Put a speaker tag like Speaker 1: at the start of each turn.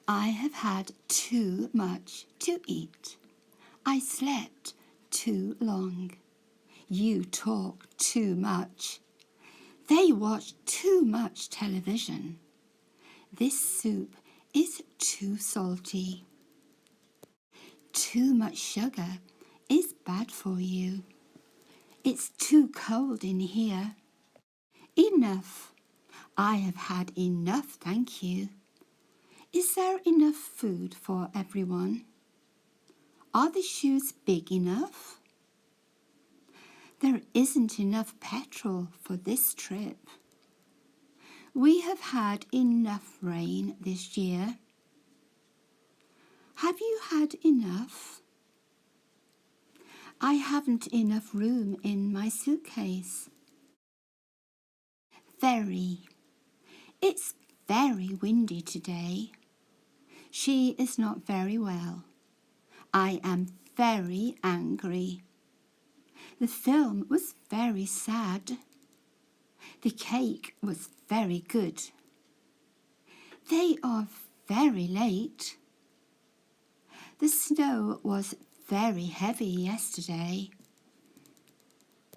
Speaker 1: I have had too much to eat. I slept too long. You talk too much. They watch too much television. This soup is too salty. Too much sugar is bad for you. It's too cold in here. Enough. I have had enough, thank you. Is there enough food for everyone? Are the shoes big enough? There isn't enough petrol for this trip. We have had enough rain this year. Have you had enough? I haven't enough room in my suitcase. Very. It's very windy today. She is not very well. I am very angry. The film was very sad. The cake was very good. They are very late. The snow was very heavy yesterday.